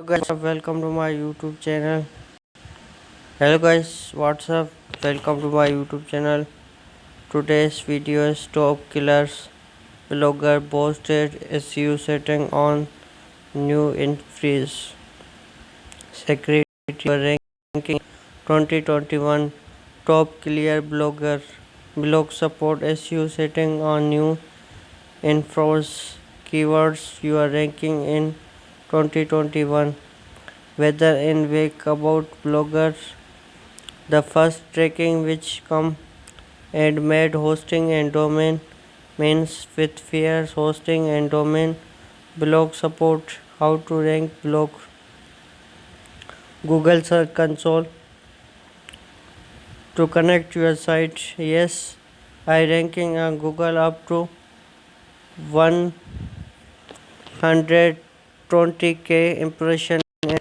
Guys, welcome to my YouTube channel. Hello guys, what's up? Welcome to my YouTube channel. Today's video is top killers. Blogger posted SEO setting on new increase. Secretary ranking 2021 top clear blogger. Blog support SEO setting on new infos keywords you are ranking in 2021. Whether in wake about bloggers, the first tracking which come and made hosting and domain means with fierce hosting and domain blog support, how to rank blog, Google search console to connect your site. Yes, I ranking on Google up to 120k impression and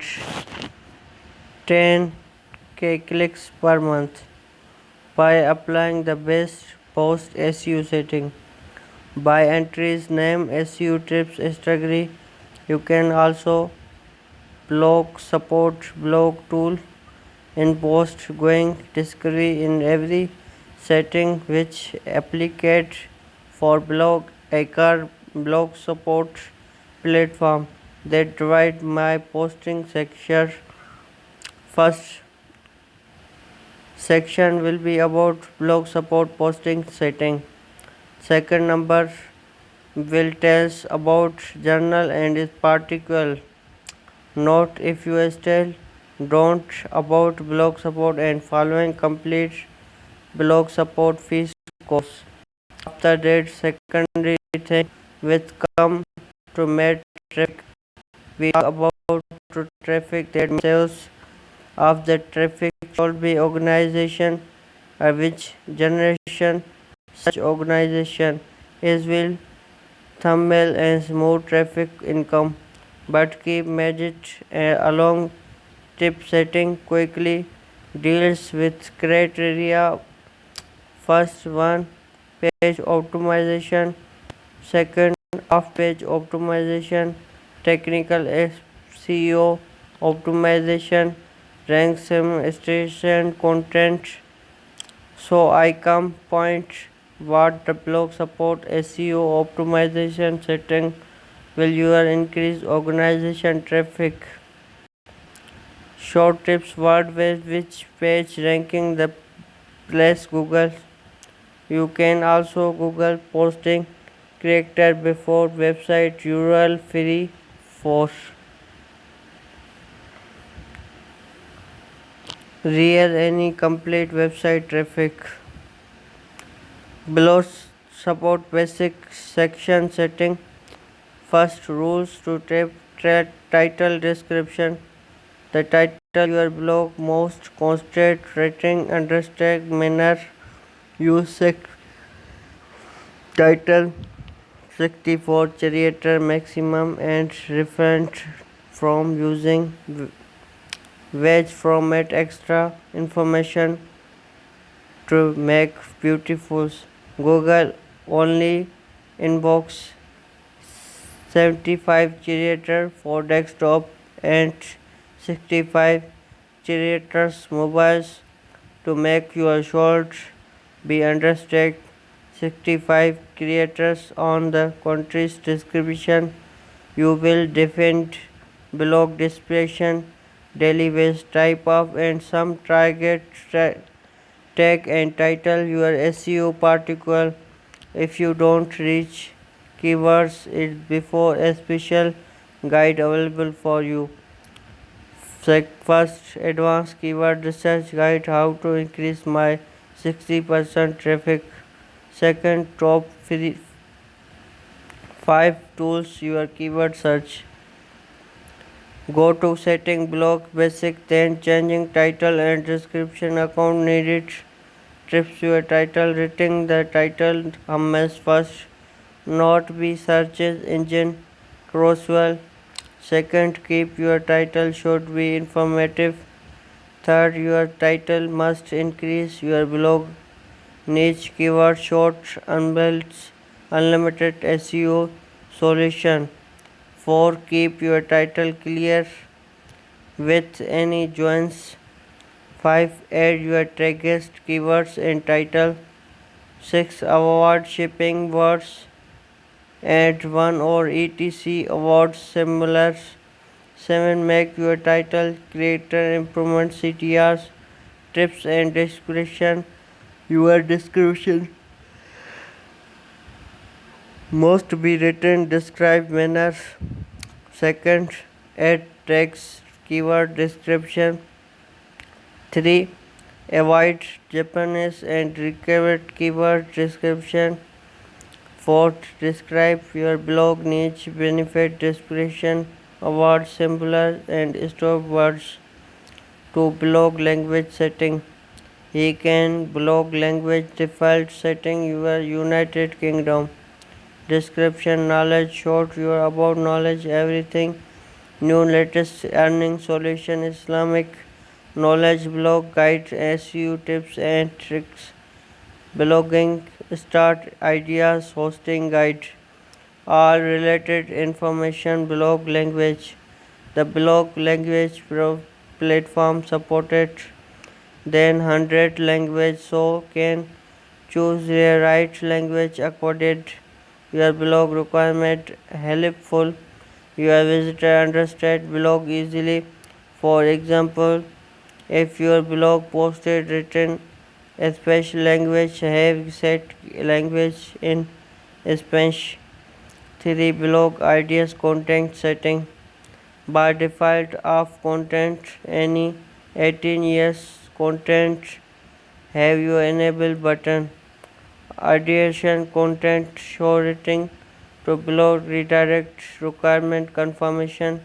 10k clicks per month by applying the best post SEO setting. By entries name SEO tips strategy. You can also blog support blog tool in post going discovery in every setting which applicate for blog acre blog support platform. They divide my posting section. First section will be about blog support posting setting. Second number will tells about journal and its particle. Note if you still don't about blog support and following complete blog support fees course. After that secondary thing with come to metric we talk about to traffic that sales of the traffic should be organization which generation such organization is will thumbnail and smooth traffic income but keep magic along tip setting quickly deals with criteria. First one page optimization, second off page optimization, technical SEO optimization, rank station content. So I come point what the blog support SEO optimization setting will your increase organization traffic. Short tips word with which page ranking the place Google. You can also Google posting character before website URL free for real any complete website traffic. Below support basic section setting. First rules to title description. The title your blog most constant rating understand manner use title 64 character maximum and refrain from using wedge format extra information to make beautiful. Google only inbox 75 character for desktop and 65 characters mobiles to make your short be understood. 65 characters on the country's description. You will defend blog description, daily base type of and some target tag and title your SEO particle. If you don't reach keywords it before a special guide available for you. First advanced keyword research guide how to increase my 60% traffic. Second top 5 tools your keyword search. Go to setting blog basic then changing title and description account needed. Trips your title writing the title must first not be search engine crosswell. Second keep your title should be informative. Third your title must increase your blog niche keyword short unlimited SEO solution. 4. Keep your title clear. with any joins. 5. Add your text keywords in title. 6. Avoid shipping words. Add one or etc awards similar. 7. Make your title creator improvement CTRs, tips and description. Your description must be written describe manner. Second, add text keyword description. 3. Avoid Japanese and required keyword description. 4th, describe your blog niche benefit description, avoid simpler and stop words. 2. Blog language setting. He can blog language default setting your United Kingdom. Description knowledge short your about knowledge everything new latest earning solution Islamic knowledge blog guide SEO tips and tricks blogging start ideas hosting guide all related information blog language the blog language platform supported then 100 language so can choose the right language accorded your blog requirement helpful your visitor understand blog easily. For example, if your blog posted written a special language, have set language in Spanish. 3. Blog ideas content setting. By default of content, any 18 years content have you enable button. Ideation content show rating to blog redirect requirement confirmation.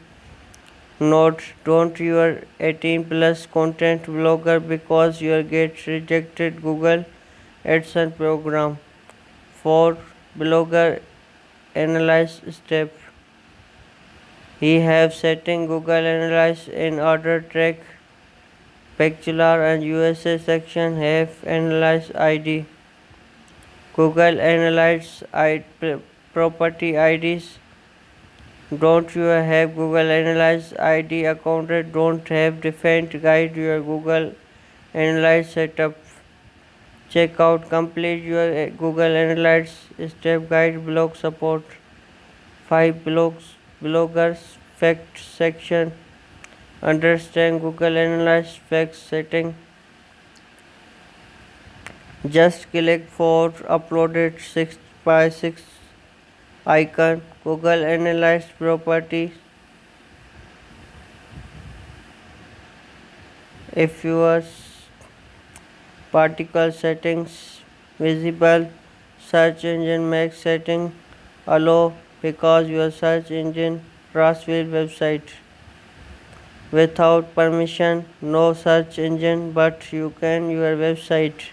Note: don't your 18 plus content blogger because you get rejected Google AdSense program. 4. Blogger analyze step. He have setting Google Analyze in order track Bachelor and USA section have analyze ID. Google Analyze property IDs. Don't you have Google Analyze ID account? Don't have defined guide your Google Analyze setup. Check out complete your Google Analyze step guide blog support. 5. Bloggers fact section. Understand Google Analyze facts setting. Just click for uploaded 6x6 icon. Google Analyze property. If your particle settings visible, search engine make setting allow because your search engine crossfield website without permission no search engine but you can your website.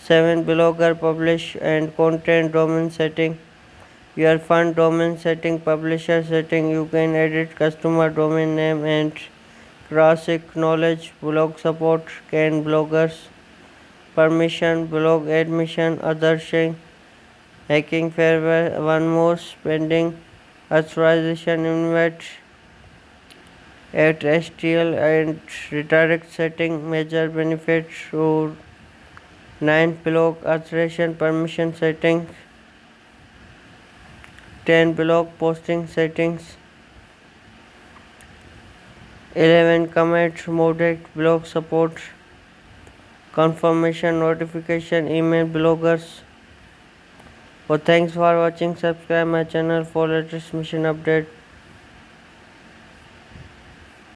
7. Blogger publish and content domain setting. Your fund domain setting publisher setting you can edit customer domain name and cross knowledge blog support can bloggers permission blog admission other thing hacking farewell one more spending authorization invite at STL and redirect setting major benefit to 9. Blog authorization permission setting. 10. Blog posting settings. 11. Comment moderate blog support. Confirmation notification email bloggers. Thanks for watching. Subscribe my channel for latest mission update.